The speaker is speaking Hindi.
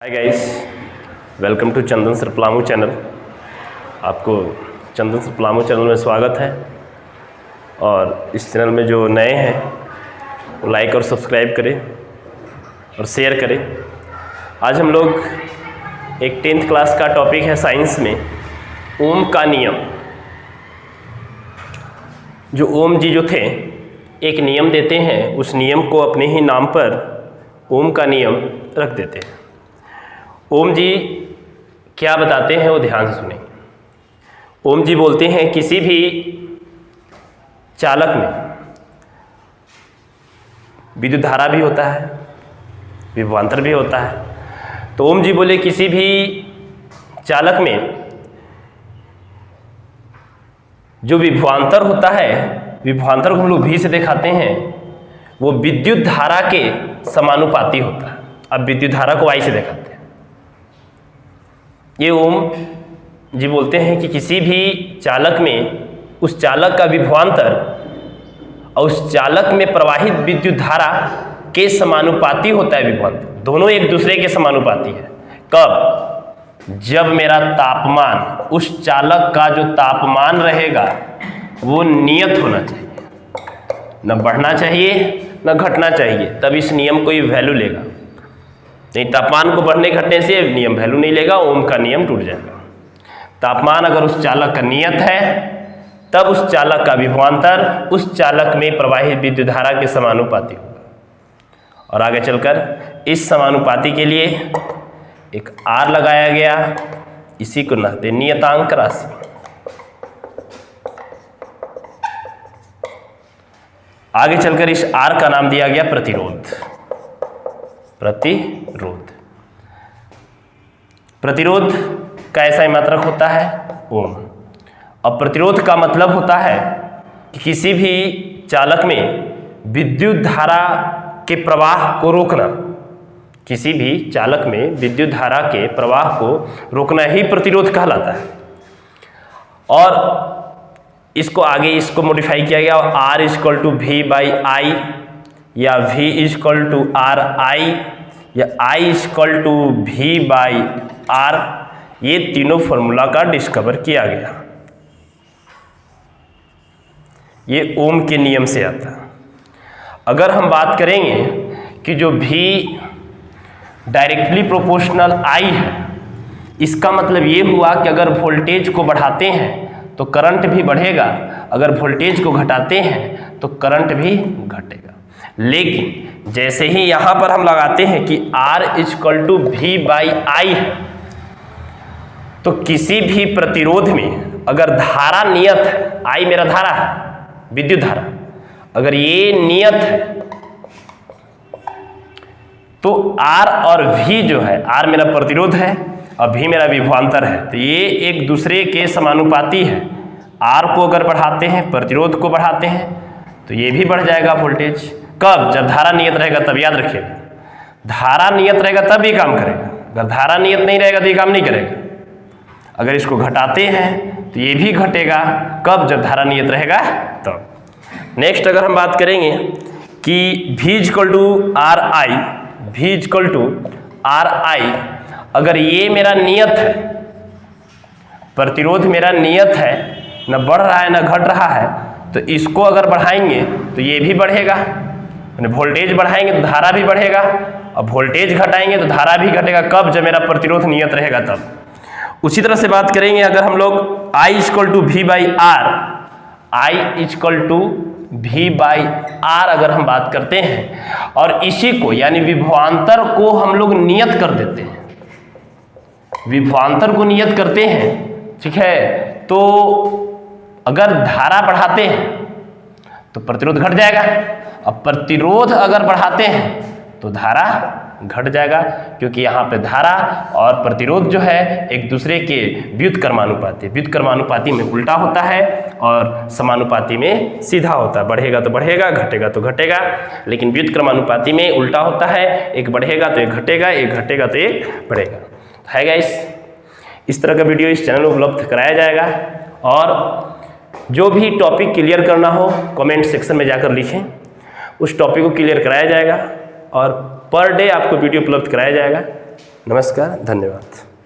Hi guys, welcome to Chandan sir Palamu channel. आपको चंदन सर पलामू चैनल में स्वागत है। और इस चैनल में जो नए हैं वो लाइक और सब्सक्राइब करें और शेयर करें। आज हम लोग एक 10th क्लास का टॉपिक है साइंस में ओम का नियम। जो ओम जी जो थे एक नियम देते हैं, उस नियम को अपने ही नाम पर ओम का नियम रख देते हैं। ओम जी क्या बताते हैं वो ध्यान से सुनें। ओम जी बोलते हैं किसी भी चालक में विद्युत धारा भी होता है, विभवांतर भी होता है। तो ओम जी बोले किसी भी चालक में जो विभवांतर होता है, विभवांतर को हम लोग भी से दिखाते हैं, वो विद्युत धारा के समानुपाती होता है। अब विद्युत धारा को आई से दिखाते हैं। ये ओम जी बोलते हैं कि किसी भी चालक में उस चालक का विभवांतर और उस चालक में प्रवाहित विद्युत धारा के समानुपाती होता है। विभवांतर दोनों एक दूसरे के समानुपाती है। कब? जब मेरा तापमान, उस चालक का जो तापमान रहेगा वो नियत होना चाहिए, न बढ़ना चाहिए न घटना चाहिए, तब इस नियम को ये वैल्यू लेगा। नहीं, तापमान को बढ़ने घटने से नियम वैल्यू नहीं लेगा, ओम का नियम टूट जाएगा। तापमान अगर उस चालक का नियत है तब उस चालक का विभवांतर उस चालक में प्रवाहित विद्युत धारा के समानुपाती होगा। और आगे चलकर इस समानुपाती के लिए एक आर लगाया गया, इसी को कहते हैं नियतांक राशि। आगे चलकर इस आर का नाम दिया गया प्रतिरोध। प्रतिरोध प्रतिरोध का ऐसा ही मात्रक होता है ओम। अब प्रतिरोध का मतलब होता है कि किसी भी चालक में विद्युत धारा के प्रवाह को रोकना। किसी भी चालक में विद्युत धारा के प्रवाह को रोकना ही प्रतिरोध कहलाता है। और इसको आगे इसको मॉडिफाई किया गया, R equal to V by I, या V equal to R I, या I equal to V by R. ये तीनों फॉर्मूला का डिस्कवर किया गया। ये ओम के नियम से आता है। अगर हम बात करेंगे कि जो V डायरेक्टली प्रोपोर्शनल I है, इसका मतलब ये हुआ कि अगर वोल्टेज को बढ़ाते हैं तो करंट भी बढ़ेगा, अगर वोल्टेज को घटाते हैं तो करंट भी घटेगा। लेकिन जैसे ही यहाँ पर हम लगाते हैं कि R equal to V by I है, तो किसी भी प्रतिरोध में अगर धारा नियत है, I मेरा धारा है, विद्युत धारा, अगर ये नियत है तो R और V जो है, R मेरा प्रतिरोध है और V मेरा विभवांतर है, तो ये एक दूसरे के समानुपाती है। R को अगर बढ़ाते हैं, प्रतिरोध को बढ़ाते हैं, तो ये भी बढ़ जाएगा वोल्टेज। कब? जब धारा नियत रहेगा तब। याद रखिएगा, धारा नियत रहेगा तब ये काम करेगा, अगर धारा नियत नहीं रहेगा तो ये काम नहीं करेगा। अगर इसको घटाते हैं तो ये भी घटेगा। कब? जब धारा नियत रहेगा तब। नेक्स्ट अगर हम बात करेंगे कि V equal to R I, V equal to R I, अगर ये मेरा नियत है, प्रतिरोध मेरा नियत है, न बढ़ रहा है न घट रहा है, तो इसको अगर बढ़ाएंगे तो ये भी बढ़ेगा। वोल्टेज बढ़ाएंगे तो धारा भी बढ़ेगा, और वोल्टेज घटाएंगे तो धारा भी घटेगा। कब? जब मेरा प्रतिरोध नियत रहेगा तब। उसी तरह से बात करेंगे अगर हम लोग I equal to V by R, I equal to V by R अगर हम बात करते हैं और इसी को यानी विभवांतर को हम लोग नियत कर देते हैं, विभवांतर को नियत करते हैं, ठीक है, तो अगर धारा बढ़ाते हैं तो प्रतिरोध घट जाएगा, अब प्रतिरोध अगर बढ़ाते हैं तो धारा घट जाएगा, क्योंकि यहाँ पे धारा और प्रतिरोध जो है एक दूसरे के व्युत्क्रमानुपाती, व्युत्क्रमानुपाती में उल्टा होता है और समानुपाती में सीधा होता है। बढ़ेगा तो बढ़ेगा, घटेगा तो घटेगा, लेकिन व्युत्क्रमानुपाती में उल्टा होता है, एक बढ़ेगा तो एक घटेगा, एक घटेगा तो एक बढ़ेगा। है गाइस, इस तरह का वीडियो इस चैनल में उपलब्ध कराया जाएगा। और जो भी टॉपिक क्लियर करना हो कमेंट सेक्शन में जाकर लिखें, उस टॉपिक को क्लियर कराया जाएगा और पर डे आपको वीडियो उपलब्ध कराया जाएगा। नमस्कार, धन्यवाद।